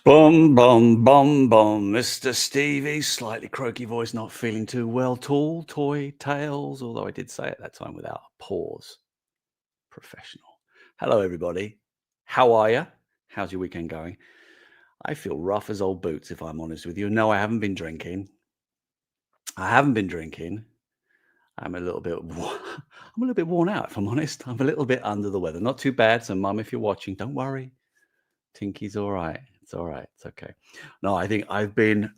Bum, bum, bum, bum. Mr. Stevie, slightly croaky voice, not feeling too well. Tall, toy, tales, although I did say it that time without a pause. Professional. Hello, everybody. How are you? How's your weekend going? I feel rough as old boots, if I'm honest with you. No, I haven't been drinking. I haven't been drinking. I'm a little bit, I'm a little bit worn out, if I'm honest. I'm a little bit under the weather. Not too bad. So, Mum, if you're watching, don't worry. Tinky's all right. It's all right. It's okay. No, I think I've been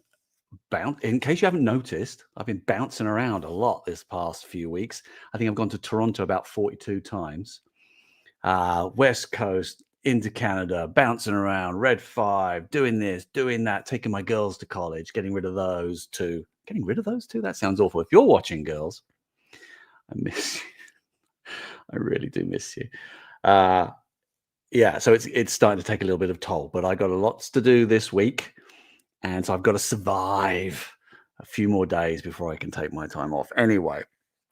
in case you haven't noticed, I've been bouncing around a lot this past few weeks. I think I've gone to Toronto about 42 times. West Coast into Canada, bouncing around, Red 5, doing this, doing that, taking my girls to college, getting rid of those two. Getting rid of those two? That sounds awful. If you're watching, girls, I miss you. I really do miss you. Yeah, so it's starting to take a little bit of toll, but I got lots to do this week. And so I've got to survive a few more days before I can take my time off. Anyway,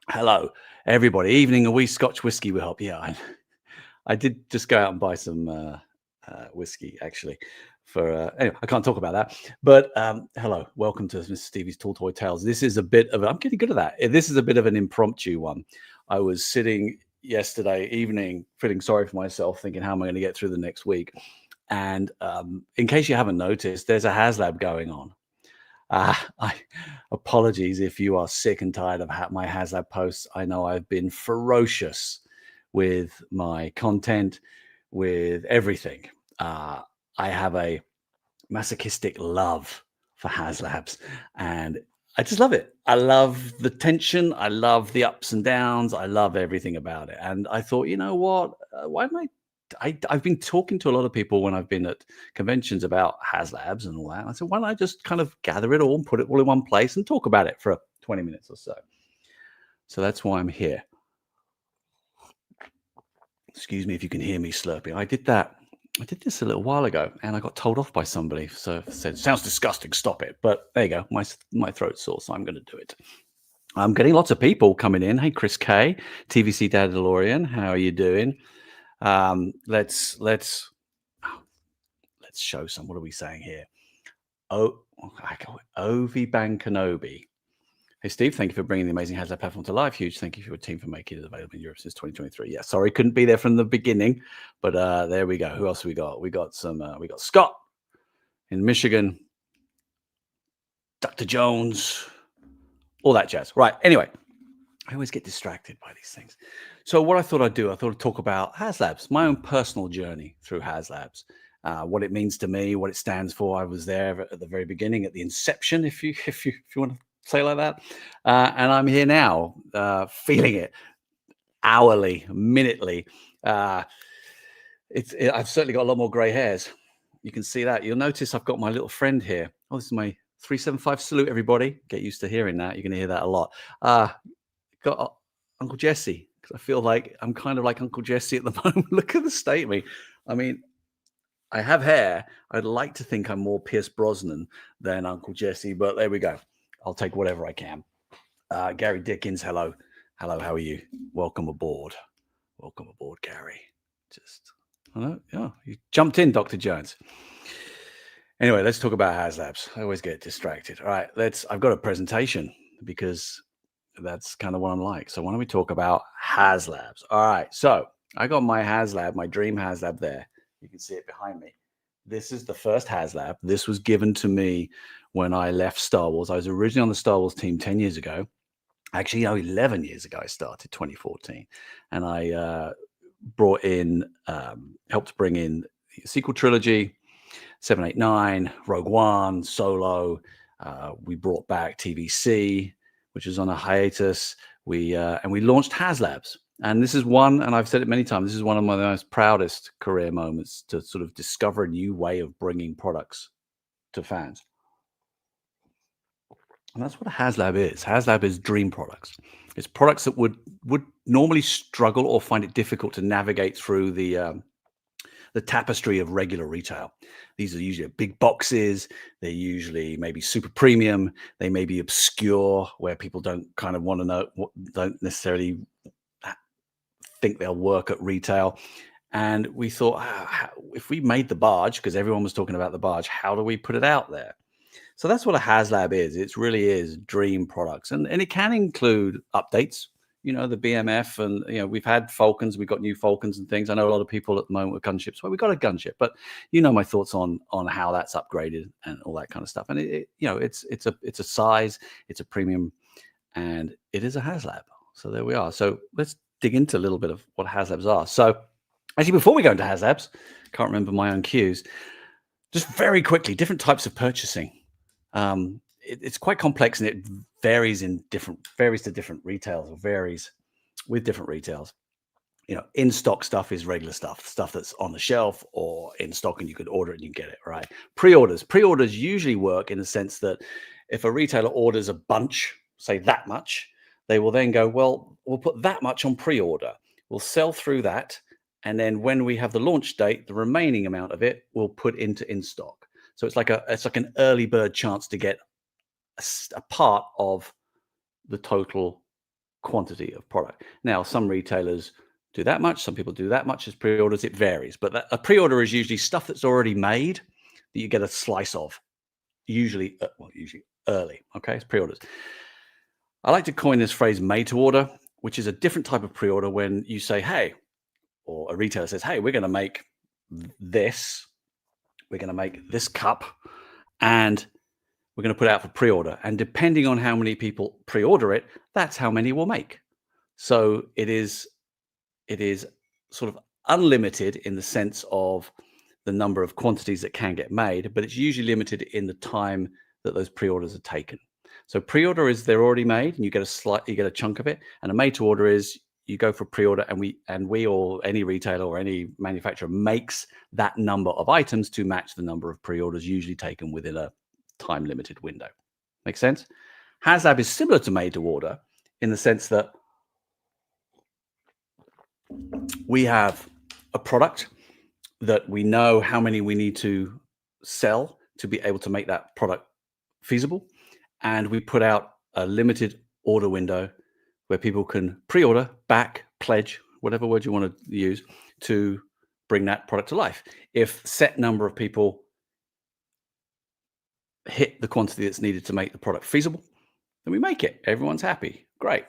hello, everybody. Evening, a wee Scotch whiskey will help. Yeah, I did just go out and buy some whiskey, actually. Anyway, I can't talk about that. But hello, welcome to Mr. Stevie's Tall Toy Tales. This is a bit of I'm getting good at that. This is a bit of an impromptu one. I was sitting yesterday evening, feeling sorry for myself, thinking, how am I going to get through the next week? And in case you haven't noticed, there's a HasLab going on. Apologies if you are sick and tired of my HasLab posts. I know I've been ferocious with my content, with everything. I have a masochistic love for HasLabs, and I just love it. I love the tension. I love the ups and downs. I love everything about it. And I thought, you know what? Why am I've been talking to a lot of people when I've been at conventions about HasLabs and all that. And I said, why don't I just kind of gather it all and put it all in one place and talk about it for 20 minutes or so? So that's why I'm here. Excuse me if you can hear me slurping. I did this a little while ago and I got told off by somebody. So I said, sounds disgusting, stop it. But there you go. My throat's sore, so I'm going to do it. I'm getting lots of people coming in. Hey, Chris K, TVC Dad DeLorean, how are you doing? Let's show some. What are we saying here? Ovi Bankanobi. Hey, Steve, thank you for bringing the amazing HasLab platform to life. Huge thank you for your team for making it available in Europe since 2023. Yeah, sorry, couldn't be there from the beginning, but there we go. Who else we got? We got Scott in Michigan, Dr. Jones, all that jazz. Right. Anyway, I always get distracted by these things. So what I thought I'd do, I thought I'd talk about HasLabs, my own personal journey through HasLabs, what it means to me, what it stands for. I was there at the very beginning, at the inception, if you want to say like that. And I'm here now, feeling it hourly, minutely. I've certainly got a lot more gray hairs. You can see that. You'll notice I've got my little friend here. Oh, this is my 375 salute, everybody. Get used to hearing that. You're going to hear that a lot. Got Uncle Jesse, because I feel like I'm kind of like Uncle Jesse at the moment. Look at the state of me. I mean, I have hair. I'd like to think I'm more Pierce Brosnan than Uncle Jesse, but there we go. I'll take whatever I can. Gary Dickens, hello. Hello, how are you? Welcome aboard. Welcome aboard, Gary. You jumped in, Dr. Jones. Anyway, let's talk about HasLabs. I always get distracted. All right, I've got a presentation because that's kind of what I'm like. So why don't we talk about HasLabs? All right, so I got my HasLab, my dream HasLab there. You can see it behind me. This is the first HasLab. This was given to me when I left Star Wars. I was originally on the Star Wars team 10 years ago. Actually, 11 years ago, I started 2014. And I helped bring in the sequel trilogy, 7, 8, 9, Rogue One, Solo. We brought back TVC, which is on a hiatus. And we launched HasLabs. And this is one, and I've said it many times, this is one of my most proudest career moments, to sort of discover a new way of bringing products to fans. And that's what a HasLab is. HasLab is dream products. It's products that would normally struggle or find it difficult to navigate through the tapestry of regular retail. These are usually big boxes. They're usually maybe super premium. They may be obscure, where people don't kind of want to know, don't necessarily think they'll work at retail. And we thought, if we made the barge, because everyone was talking about the barge, how do we put it out there? So that's what a HasLab is. It really is dream products, and it can include updates. The BMF, and we've had Falcons, we've got new Falcons and things. I know a lot of people at the moment with gunships. Well, we've got a gunship, but my thoughts on how that's upgraded and all that kind of stuff. And it's a size, it's a premium, and it is a HasLab. So there we are. So let's dig into a little bit of what HasLabs are. So actually, before we go into HasLabs, can't remember my own cues. Just very quickly, different types of purchasing. It's quite complex, and it varies to different retails, or varies with different retails. In stock stuff is regular stuff that's on the shelf or in stock, and you could order it and you get it, right? Pre-orders usually work in the sense that if a retailer orders a bunch, say that much, they will then go, well, we'll put that much on pre-order. We'll sell through that. And then when we have the launch date, the remaining amount of it we'll put into in stock. So it's like an early bird chance to get a part of the total quantity of product. Now, some retailers do that much. Some people do that much as pre-orders. It varies. But a pre-order is usually stuff that's already made that you get a slice of, usually early. Okay, it's pre-orders. I like to coin this phrase made to order, which is a different type of pre-order when you say, hey, or a retailer says, hey, we're going to make this. We're going to make this cup, and we're going to put it out for pre-order. And depending on how many people pre-order it, that's how many we'll make. So it is sort of unlimited in the sense of the number of quantities that can get made, but it's usually limited in the time that those pre-orders are taken. So pre-order is they're already made, and you get a chunk of it. And a made to order is you go for pre-order, and we or any retailer or any manufacturer makes that number of items to match the number of pre-orders usually taken within a time limited window. Make sense? HasLab is similar to made to order in the sense that we have a product that we know how many we need to sell to be able to make that product feasible. And we put out a limited order window where people can pre-order, back, pledge, whatever word you want to use, to bring that product to life. If set number of people hit the quantity that's needed to make the product feasible, then we make it. Everyone's happy. Great.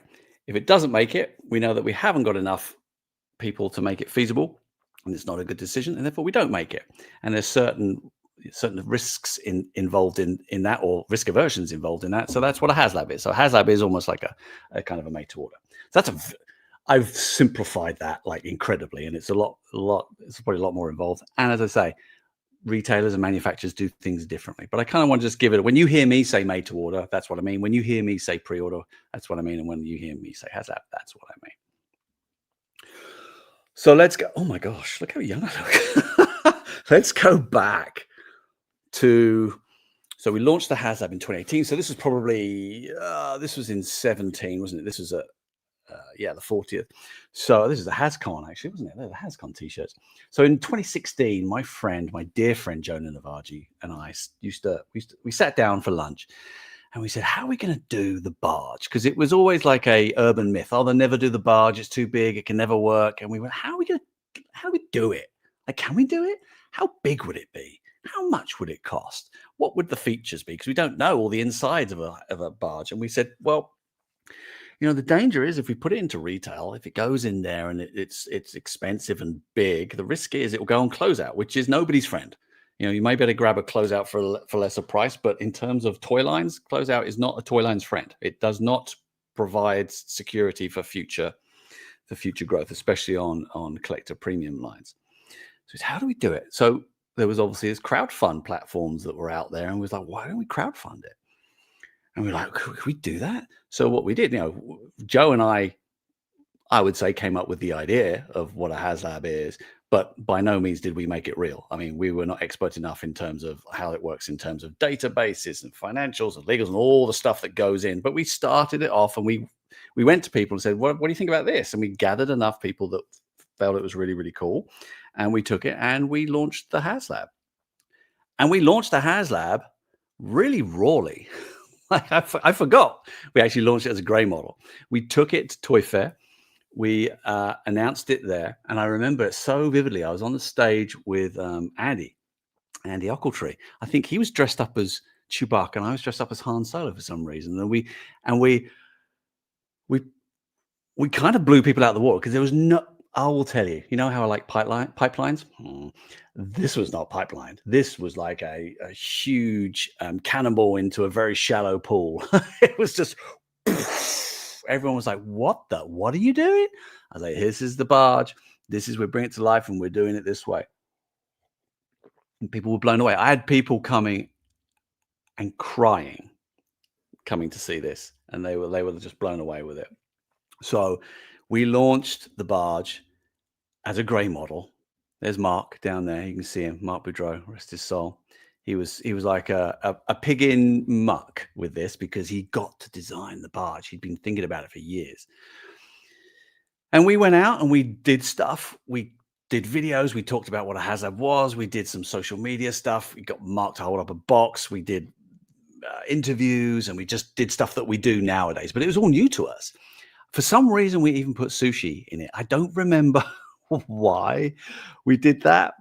If it doesn't make it, we know that we haven't got enough people to make it feasible, and it's not a good decision, and therefore we don't make it. And there's certain risks involved in that, or risk aversions involved in that. So that's what a HasLab is. So a HasLab is almost like a kind of a made to order. So I've simplified that like incredibly, and it's it's probably a lot more involved. And as I say, retailers and manufacturers do things differently. But I kind of want to just give it, when you hear me say made to order, that's what I mean. When you hear me say pre-order, that's what I mean. And when you hear me say HasLab, that's what I mean. So let's go. Oh my gosh, look how young I look. Let's go back to, so we launched the HasLab in 2018. So this was probably, this was in 17, wasn't it? This was the 40th. So this is the HasCon, actually, wasn't it? They're the HasCon t-shirts. So in 2016, my dear friend Jonah Navaji and I we sat down for lunch, and we said, how are we going to do the barge? Because it was always like a urban myth. Oh, they'll never do the barge. It's too big. It can never work. And we went, how do we do it? Like, can we do it? How big would it be? How much would it cost? What would the features be? Because we don't know all the insides of a barge. And we said, well, the danger is if we put it into retail, if it goes in there and it's expensive and big, the risk is it will go on closeout, which is nobody's friend. You may better grab a closeout for lesser price, but in terms of toy lines, closeout is not a toy line's friend. It does not provide security for future growth, especially on collector premium lines. So how do we do it? So there was obviously this crowdfund platforms that were out there, and we was like, why don't we crowdfund it? And we were like, could we do that? So what we did, Joe and I would say, came up with the idea of what a HasLab is, but by no means did we make it real. I mean, we were not expert enough in terms of how it works in terms of databases and financials and legals and all the stuff that goes in. But we started it off, and we went to people and said, what do you think about this? And we gathered enough people that felt it was really, really cool. And we took it and we launched the HasLab. And we launched the HasLab really rawly. Like I forgot we actually launched it as a gray model. We took it to Toy Fair. we announced it there, and I remember it so vividly. I was on the stage with Andy Ochiltree. I think he was dressed up as Chewbacca, and I was dressed up as Han Solo for some reason. And we we kind of blew people out of the water because there was no. I will tell you. You know how I like pipelines. This was not pipelined. This was like a huge cannonball into a very shallow pool. It was just. Everyone was like, "What the? What are you doing?" I was like, "This is the barge. This is we're bringing it to life, and we're doing it this way." And people were blown away. I had people coming and crying, coming to see this, and they were just blown away with it. So we launched the barge as a grey model. There's Mark down there. You can see him, Mark Boudreau, rest his soul. He was like a pig in muck with this because he got to design the barge. He'd been thinking about it for years. And we went out and we did stuff. We did videos. We talked about what a HasLab was. We did some social media stuff. We got Mark to hold up a box. We did interviews, and we just did stuff that we do nowadays. But it was all new to us. For some reason, we even put sushi in it. I don't remember why we did that.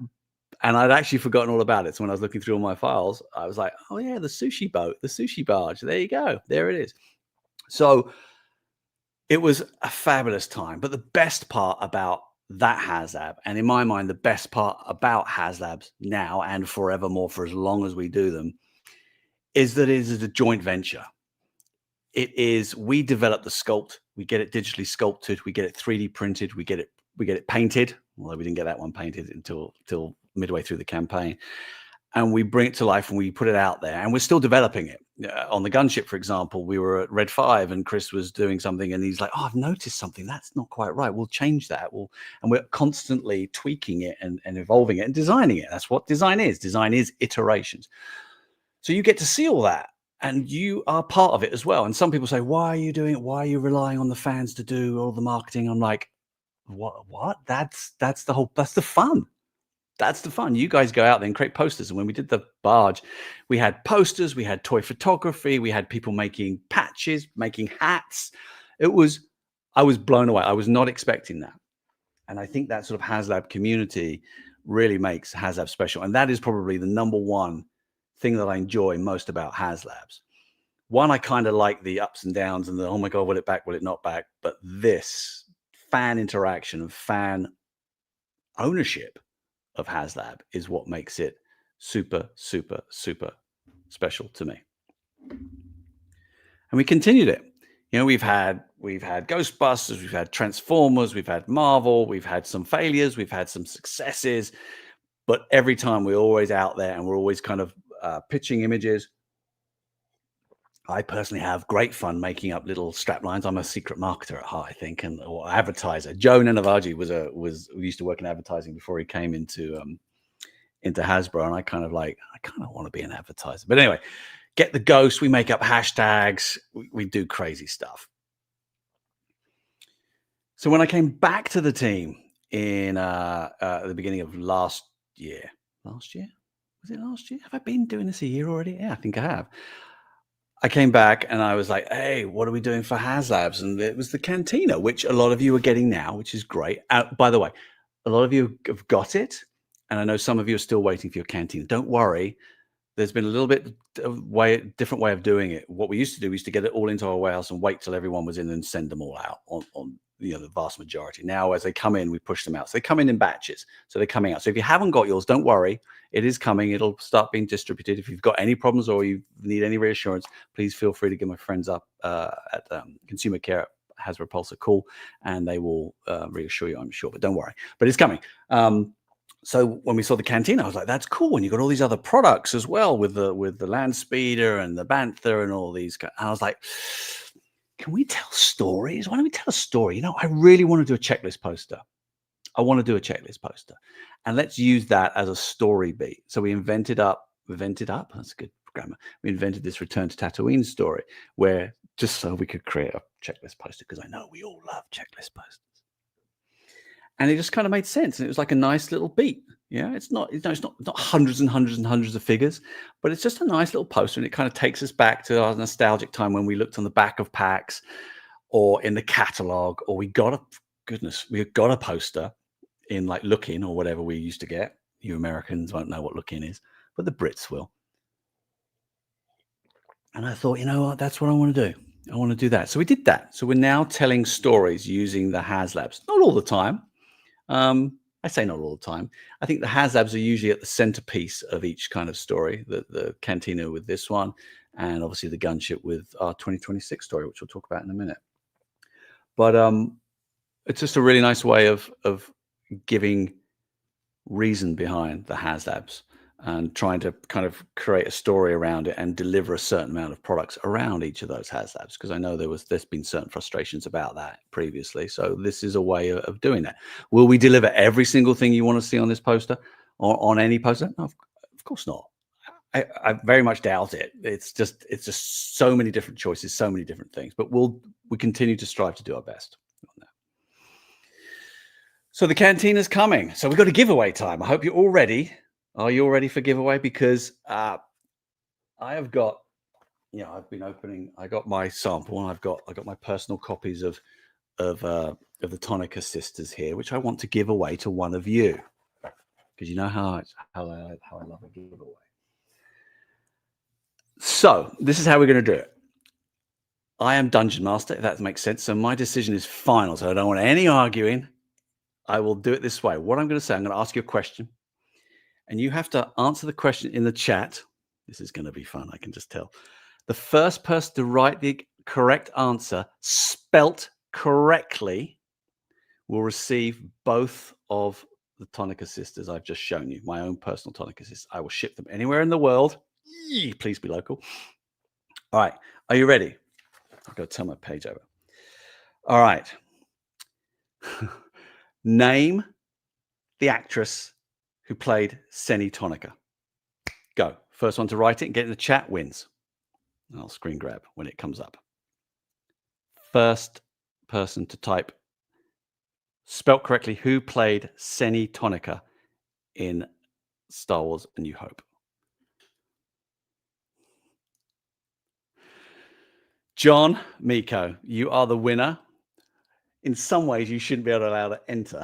And I'd actually forgotten all about it. So when I was looking through all my files, I was like, oh, yeah, the sushi boat, the sushi barge. There you go. There it is. So it was a fabulous time. But the best part about that HasLab, and in my mind, the best part about HasLabs now and forevermore for as long as we do them, is that it is a joint venture. It is, we develop the sculpt, we get it digitally sculpted, we get it 3D printed, we get it painted, although we didn't get that one painted until midway through the campaign. And we bring it to life and we put it out there, and we're still developing it. On the gunship, for example, we were at Red 5 and Chris was doing something and he's like, oh, I've noticed something. That's not quite right. We'll change that. And we're constantly tweaking it and evolving it and designing it. That's what design is. Design is iterations. So you get to see all that and you are part of it as well. And some people say, why are you doing it? Why are you relying on the fans to do all the marketing? I'm like, what? That's the fun. That's the fun. You guys go out there and create posters. And when we did the barge, we had posters, we had toy photography, we had people making patches, making hats. I was blown away. I was not expecting that. And I think that sort of HasLab community really makes HasLab special. And that is probably the number one thing that I enjoy most about HasLabs. One, I kind of like the ups and downs and the, oh my God, will it back, will it not back? But this fan interaction and fan ownership of HasLab is what makes it super, super, super special to me. And we continued it. You know, we've had Ghostbusters, we've had Transformers, we've had Marvel, we've had some failures, we've had some successes, but every time we're always out there and we're always kind of pitching images. I personally have great fun making up little strap lines. I'm a secret marketer at heart, I think, or advertiser. Joe Nanavaji used to work in advertising before he came into Hasbro, and I kind of want to be an advertiser. But anyway, get the ghost. We make up hashtags. We do crazy stuff. So when I came back to the team in the beginning of last year, was it last year? Have I been doing this a year already? Yeah, I think I have. I came back and I was like, hey, what are we doing for HasLabs? And it was the Cantina, which a lot of you are getting now, which is great. By the way, a lot of you have got it. And I know some of you are still waiting for your Cantina. Don't worry. There's been a little bit different way of doing it. What we used to do, we used to get it all into our warehouse and wait till everyone was in and send them all out on the vast majority. Now, as they come in, we push them out. So they come in batches. So they're coming out. So if you haven't got yours, don't worry. It is coming. It'll start being distributed. If you've got any problems or you need any reassurance, please feel free to give my friends up at Consumer Care at Hasbro Pulse a call, and they will reassure you, I'm sure. But don't worry. But it's coming. So when we saw the Cantina, I was like, that's cool. And you got all these other products as well with the Land Speeder and the Bantha and all these. And I was like, can we tell stories? Why don't we tell a story? You know, I really want to do a checklist poster. And let's use that as a story beat. So we invented up, that's good grammar. We invented this Return to Tatooine story where just so we could create a checklist poster, because I know we all love checklist posters. And it just kind of made sense. And it was like a nice little beat. Yeah, it's not hundreds and hundreds and hundreds of figures, but it's just a nice little poster. And it kind of takes us back to our nostalgic time when we looked on the back of packs or in the catalog, or we got goodness, we've got a poster in like Lookin or whatever we used to get. You Americans won't know what Lookin is, but the Brits will. And I thought, you know what, that's what I want to do. I want to do that. So we did that. So we're now telling stories using the HasLabs. Not all the time. I say not all the time. I think the HasLabs are usually at the centerpiece of each kind of story. The Cantina with this one, and obviously the gunship with our 2026 story, which we'll talk about in a minute. But it's just a really nice way of giving reason behind the HasLabs and trying to kind of create a story around it and deliver a certain amount of products around each of those HasLabs, because I know there's been certain frustrations about that previously. So this is a way of doing that. Will we deliver every single thing you want to see on this poster or on any poster? No, of course not. I very much doubt it. It's just so many different choices, so many different things. But we continue to strive to do our best on that. So the Cantina's coming. So we've got a giveaway time. I hope you're all ready. Are you all ready for giveaway? Because I have got, I've been opening. I got my sample, and I got my personal copies of the Tonica Sisters here, which I want to give away to one of you, because you know how I love a giveaway. So this is how we're going to do it. I am Dungeon Master, if that makes sense. So my decision is final. So I don't want any arguing. I will do it this way. What I'm going to say, I'm going to ask you a question, and you have to answer the question in the chat. This is going to be fun, I can just tell. The first person to write the correct answer, spelt correctly, will receive both of the Tonica Sisters I've just shown you, my own personal Tonica Sisters. I will ship them anywhere in the world. Please be local. All right. Are you ready? I've got to turn my page over. All right. Name the actress who played Senny Tonica. Go. First one to write it and get in the chat wins. I'll screen grab when it comes up. First person to type, spelt correctly, who played Senny Tonica in Star Wars A New Hope. John Miko, you are the winner. In some ways, you shouldn't be allowed to enter.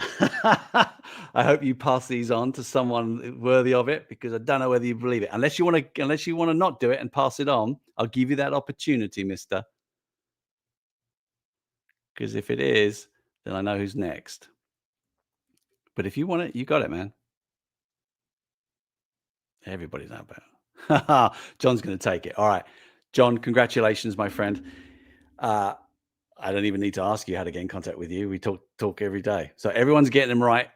I hope you pass these on to someone worthy of it, because I don't know whether you believe it. Unless you want to not do it and pass it on, I'll give you that opportunity, mister. Because if it is, then I know who's next. But if you want it, you got it, man. Everybody's out about. John's going to take it. All right, John, congratulations, my friend. I don't even need to ask you how to get in contact with you. We talk every day. So everyone's getting them right.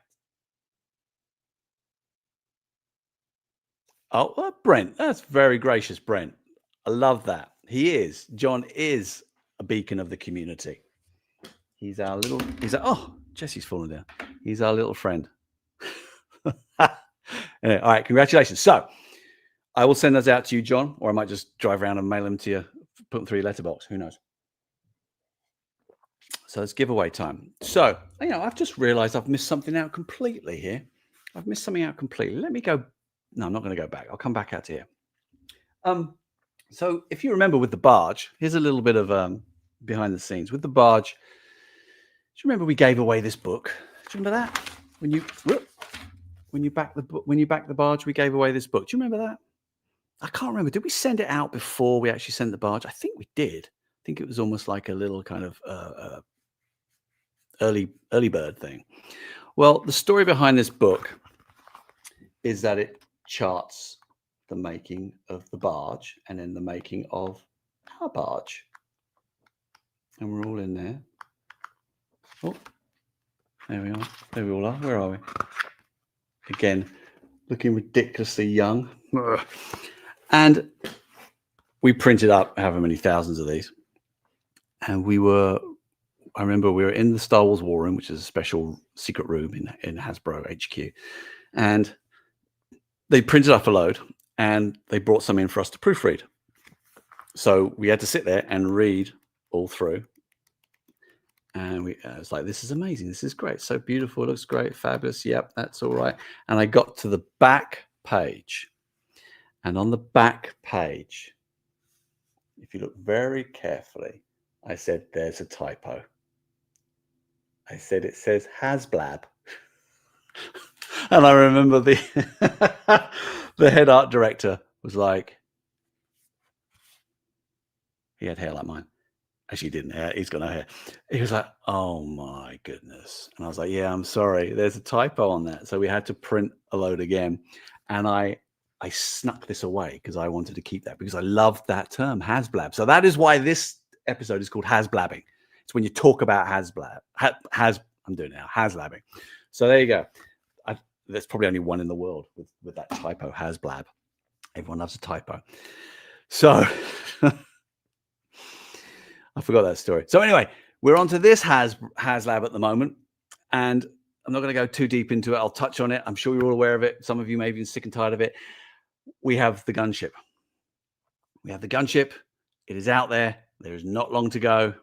Oh, Brent, that's very gracious, Brent. I love that. John is a beacon of the community. Oh, Jesse's fallen down. He's our little friend. Anyway, all right, congratulations. So I will send those out to you, John, or I might just drive around and mail them to you, put them through your letterbox. Who knows? So it's giveaway time. So, I've just realized I've missed something out completely here. I've missed something out completely. Let me go. No, I'm not going to go back. I'll come back out here. So if you remember with the barge, here's a little bit of behind the scenes. With the barge, do you remember we gave away this book? Do you remember that? When you back the barge, we gave away this book. Do you remember that? I can't remember. Did we send it out before we actually sent the barge? I think we did. I think it was almost like a little kind of early bird thing. Well, the story behind this book is that it charts the making of the barge and then the making of our barge. And we're all in there. Oh, there we are. There we all are. Where are we? Again, looking ridiculously young. And we printed up however many thousands of these. And I remember we were in the Star Wars War Room, which is a special secret room in Hasbro HQ. And they printed up a load and they brought some in for us to proofread. So we had to sit there and read all through. And it's like, this is amazing. This is great. So beautiful. It looks great. Fabulous. Yep, that's all right. And I got to the back page. And on the back page, if you look very carefully, I said, there's a typo. I said, it says HasLab. And I remember the the head art director was like, he had hair like mine. Actually, he didn't. He's got no hair. He was like, "Oh my goodness!" And I was like, "Yeah, I'm sorry. There's a typo on that." So we had to print a load again, and I snuck this away because I wanted to keep that because I loved that term, HasLab. So that is why this episode is called HasBlabbing. It's when you talk about HasLab. I'm doing it now. HasLabbing. So there you go. There's probably only one in the world with that typo, HasLab. Everyone loves a typo. So I forgot that story. So anyway, we're on to this HasLab at the moment, and I'm not going to go too deep into it. I'll touch on it. I'm sure you're all aware of it. Some of you may be sick and tired of it. We have the gunship. We have the gunship. It is out there. There is not long to go.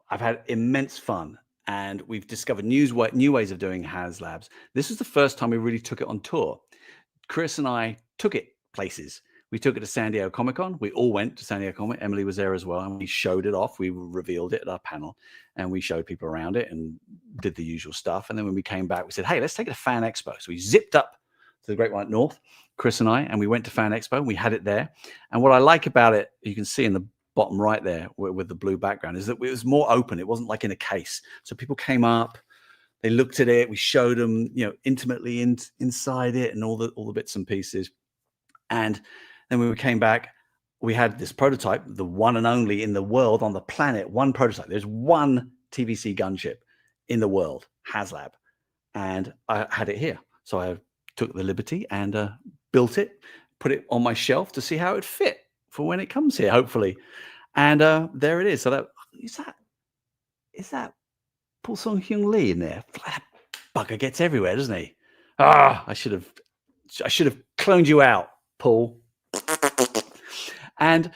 I've had immense fun, and we've discovered new ways of doing HasLabs. This is the first time we really took it on tour. Chris and I took it places. We took it to San Diego Comic-Con. We all went to San Diego Comic. Emily was there as well, and we showed it off. We revealed it at our panel, and we showed people around it and did the usual stuff. And then when we came back, we said, "Hey, let's take it to Fan Expo." So we zipped up to the Great White North, Chris and I, and we went to Fan Expo, and we had it there. And what I like about it, you can see in the bottom right there with the blue background, is that it was more open. It wasn't like in a case. So people came up, they looked at it, we showed them, intimately inside it and all the bits and pieces. And then when we came back, we had this prototype, the one and only in the world on the planet, one prototype. There's one TVC gunship in the world, HasLab. And I had it here. So I took the liberty and built it, put it on my shelf to see how it fit for when it comes here, hopefully. And there it is. So is that Paul Song Hyung Lee in there? That bugger gets everywhere, doesn't he? I should have cloned you out, Paul. And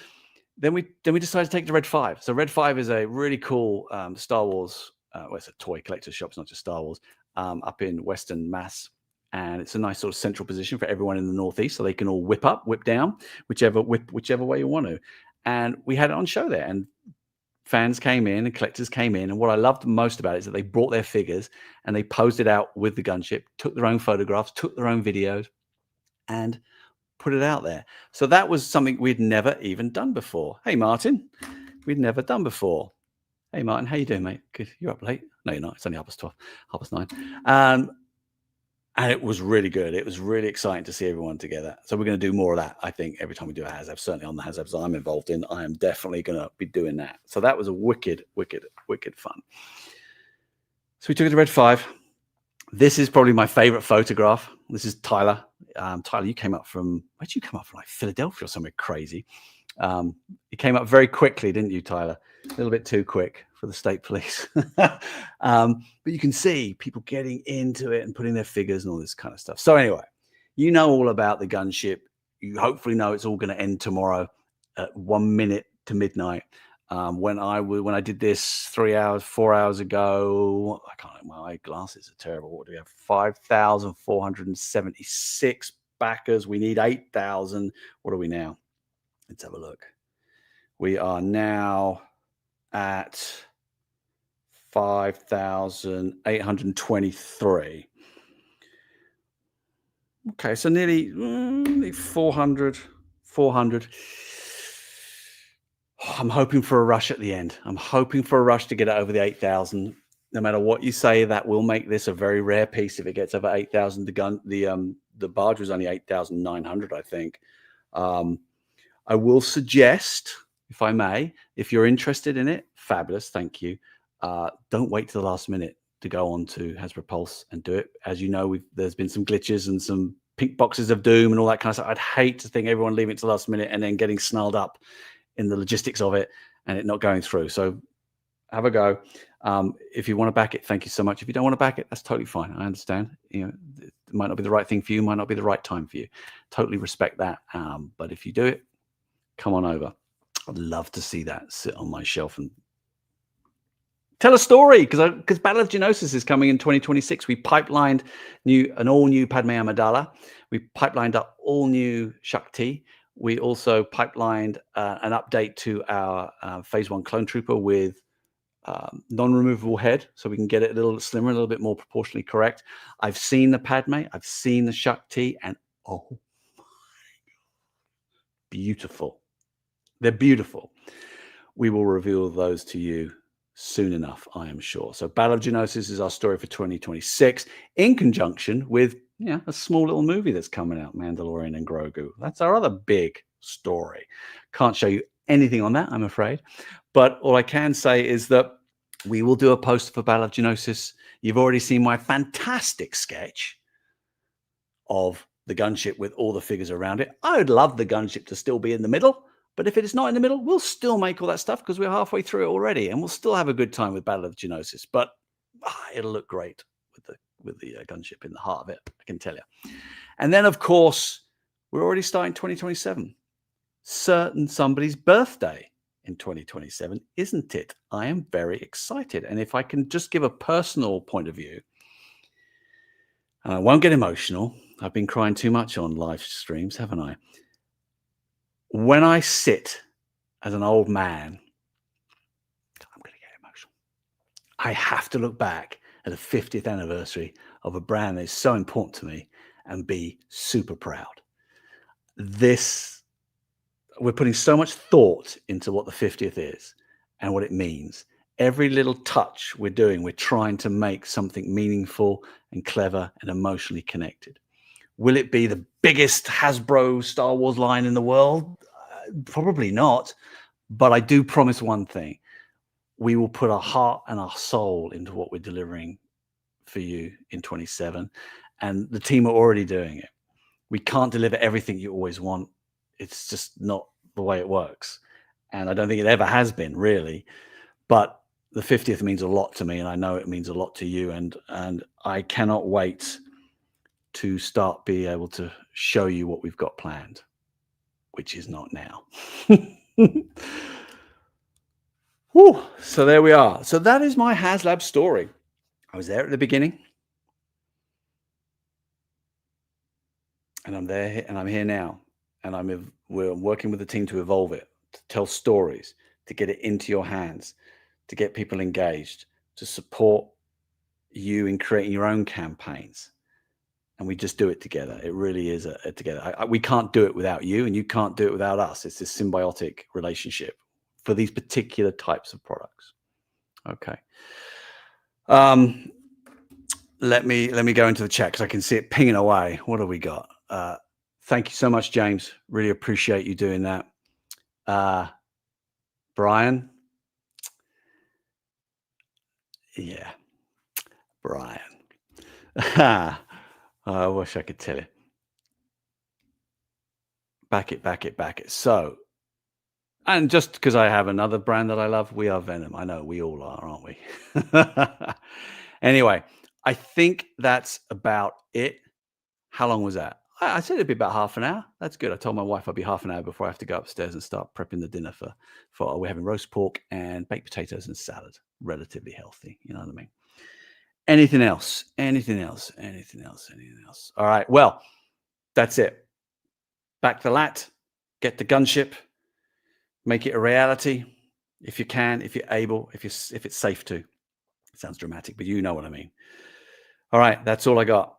then we decided to take it to Red 5. So Red 5 is a really cool Star Wars. Well, it's a toy collector's shop. It's not just Star Wars. Up in Western Mass. And it's a nice sort of central position for everyone in the Northeast, so they can all whip up, whip down, whichever way you want to. And we had it on show there, and fans came in and collectors came in. And what I loved most about it is that they brought their figures and they posed it out with the gunship, took their own photographs, took their own videos, and put it out there. So that was something we'd never even done before. Hey, Martin, we'd never done before. Hey, Martin, how you doing, mate? Good. You're up late? No, you're not. It's only 9:30. And it was really good. It was really exciting to see everyone together. So we're going to do more of that, I think, every time we do a HasLab. Certainly on the HasLabs I'm involved in, I am definitely going to be doing that. So that was a wicked fun. So we took it to Red 5. This is probably my favorite photograph. This is Tyler. Tyler, you came up from, where'd you come up from? Like Philadelphia or somewhere crazy. You came up very quickly, didn't you, Tyler? A little bit too quick for the state police. But you can see people getting into it and putting their figures and all this kind of stuff. So anyway, you know all about the gunship. You hopefully know it's all going to end tomorrow at 1 minute to midnight. When I did this 4 hours ago, I can't. My glasses are terrible. What do we have? 5,476 backers. We need 8,000. What are we now? Let's have a look. We are now at 5,823. Okay, so nearly 400. I'm hoping for a rush at the end. I'm hoping for a rush to get it over the 8,000. No matter what you say, that will make this a very rare piece if it gets over 8,000. The barge was only 8,900, I think. I will suggest, if I may, if you're interested in it, fabulous, thank you. Don't wait to the last minute to go on to Hasbro Pulse and do it. As you know, there's been some glitches and some pink boxes of doom and all that kind of stuff. I'd hate to think everyone leaving it to the last minute and then getting snarled up in the logistics of it and it not going through. So have a go. If you want to back it, thank you so much. If you don't want to back it, that's totally fine. I understand. It might not be the right thing for you, might not be the right time for you. Totally respect that. But if you do it, come on over. I'd love to see that sit on my shelf and tell a story, because Battle of Geonosis is coming in 2026. We pipelined an all-new Padme Amidala. We pipelined up all-new Shakti. We also pipelined an update to our Phase 1 Clone Trooper with non-removable head, so we can get it a little slimmer, a little bit more proportionally correct. I've seen the Padme, I've seen the Shakti, and oh, beautiful. They're beautiful. We will reveal those to you soon enough, I am sure. So Battle of Geonosis is our story for 2026 in conjunction with a small little movie that's coming out, Mandalorian and Grogu. That's our other big story. Can't show you anything on that, I'm afraid. But all I can say is that we will do a poster for Battle of Geonosis. You've already seen my fantastic sketch of the gunship with all the figures around it. I would love the gunship to still be in the middle. But if it is not in the middle, we'll still make all that stuff because we're halfway through it already, and we'll still have a good time with Battle of Geonosis. But it'll look great with the gunship in the heart of it, I can tell you. And then, of course, we're already starting 2027. Certain somebody's birthday in 2027, isn't it? I am very excited. And if I can just give a personal point of view, and I won't get emotional. I've been crying too much on live streams, haven't I? When I sit as an old man, I'm going to get emotional. I have to look back at the 50th anniversary of a brand that is so important to me and be super proud. We're putting so much thought into what the 50th is and what it means. Every little touch we're doing, we're trying to make something meaningful and clever and emotionally connected. Will it be the biggest Hasbro Star Wars line in the world? Probably not. But I do promise one thing. We will put our heart and our soul into what we're delivering for you in 27. And the team are already doing it. We can't deliver everything you always want. It's just not the way it works. And I don't think it ever has been, really. But the 50th means a lot to me, and I know it means a lot to you. And I cannot wait to start being able to show you what we've got planned, which is not now. Whew, so there we are. So that is my HasLab story. I was there at the beginning, and I'm there, and I'm here now, and we're working with the team to evolve it, to tell stories, to get it into your hands, to get people engaged, to support you in creating your own campaigns. And we just do it together. It really is together. We can't do it without you, and you can't do it without us. It's this symbiotic relationship for these particular types of products. Okay. Let me go into the chat because I can see it pinging away. What have we got? Thank you so much, James. Really appreciate you doing that. Brian. Yeah. Brian. I wish I could tell you. Back it. So, and just because I have another brand that I love, we are Venom. I know we all are, aren't we? Anyway, I think that's about it. How long was that? I said it'd be about half an hour. That's good. I told my wife I'd be half an hour before I have to go upstairs and start prepping the dinner for we're having roast pork and baked potatoes and salad. Relatively healthy. You know what I mean? Anything else? All right. Well, that's it. Back the lat. Get the gunship. Make it a reality. If you can, if you're able, if it's safe to. It sounds dramatic, but you know what I mean. All right. That's all I got.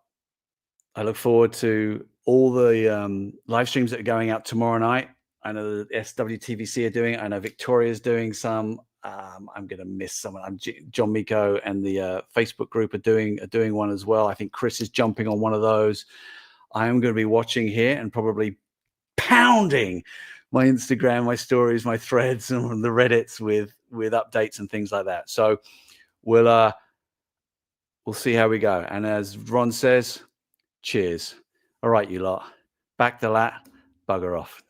I look forward to all the live streams that are going out tomorrow night. I know the SWTVC are doing it. I know Victoria's doing some. I'm going to miss someone. John Miko and the Facebook group are doing one as well. I think Chris is jumping on one of those. I am going to be watching here and probably pounding my Instagram, my stories, my threads, and the Reddits with updates and things like that. So we'll see how we go. And as Ron says, cheers. All right, you lot. Back the lat, bugger off.